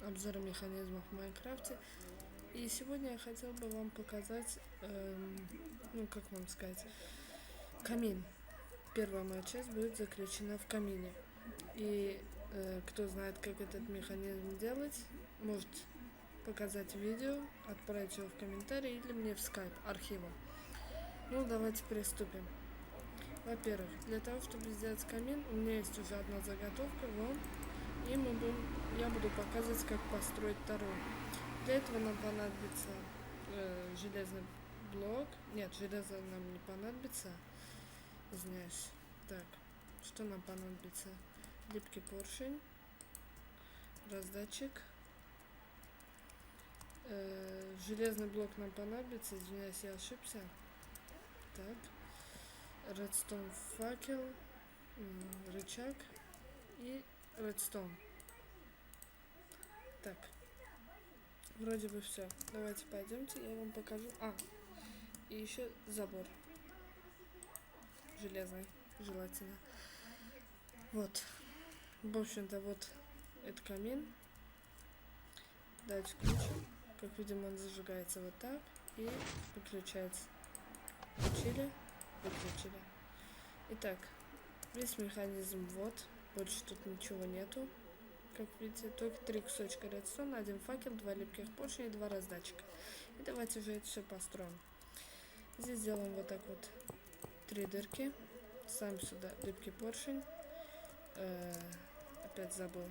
обзора механизмов в Майнкрафте. И сегодня я хотел бы вам показать, как вам сказать, камин. Первая моя часть будет заключена в камине. И кто знает, как этот механизм делать, может показать видео, отправить его в комментарии или мне в скайп архивом. Ну, давайте приступим. Во-первых, для того, чтобы сделать камин, у меня есть уже одна заготовка, вон, и я буду показывать, как построить вторую. Для этого нам понадобится железный блок. Нет, железо нам не понадобится. Извиняюсь. Так, что нам понадобится? Липкий поршень, раздатчик. Железный блок нам понадобится, извиняюсь, я ошибся. Так, редстоун факел, рычаг и редстоун. Так, вроде бы все. Давайте пойдемте, я вам покажу. И еще забор железный, желательно. Вот. В общем-то, вот это камин. Давайте включим. Как видим, он зажигается вот так и выключается. Включили, выключили. Итак, весь механизм вот. Больше тут ничего нету. Как видите, только 3 кусочка редстоуна, 1 факел, 2 липких поршня и 2 раздатчика. И давайте уже это все построим. Здесь сделаем вот так вот 3 дырки. Ставим сюда липкий поршень. Опять забыл.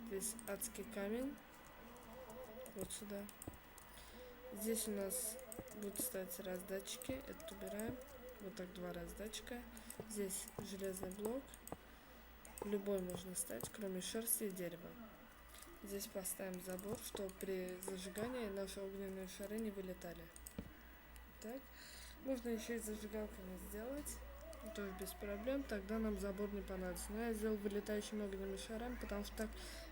Здесь адский камень. Вот сюда. Здесь у нас будут стоять раздатчики. Это убираем. Вот так 2 раздатчика. Здесь железный блок. Любой можно ставить, кроме шерсти и дерева. Здесь поставим забор, чтобы при зажигании наши огненные шары не вылетали. Так. Можно еще и зажигалками сделать. Тоже без проблем. Тогда нам забор не понадобится. Но я сделал вылетающими огненными шарами, потому что так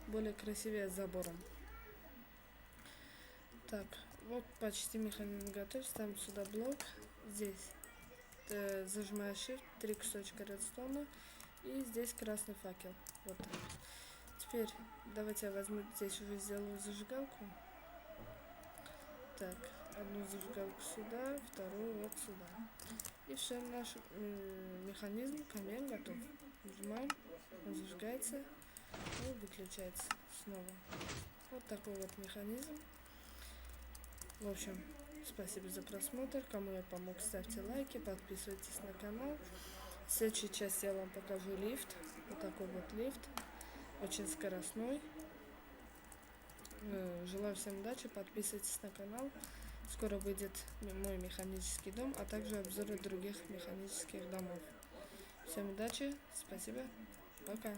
более красивее с забором. Так, вот почти механизм готов. Ставим сюда блок. Здесь зажимаю Shift, 3 кусочка редстоуна. И здесь красный факел. Вот так. Теперь давайте я возьму, здесь уже сделаю зажигалку. Так, одну зажигалку сюда, вторую вот сюда. И все, наш механизм, камин готов. Нажимаем, он зажигается и выключается снова. Вот такой вот механизм. В общем, спасибо за просмотр. Кому я помог, ставьте лайки, подписывайтесь на канал. В следующей части я вам покажу лифт. Вот такой вот лифт. Очень скоростной. Желаю всем удачи, подписывайтесь на канал. Скоро выйдет мой механический дом, а также обзоры других механических домов. Всем удачи, спасибо, пока.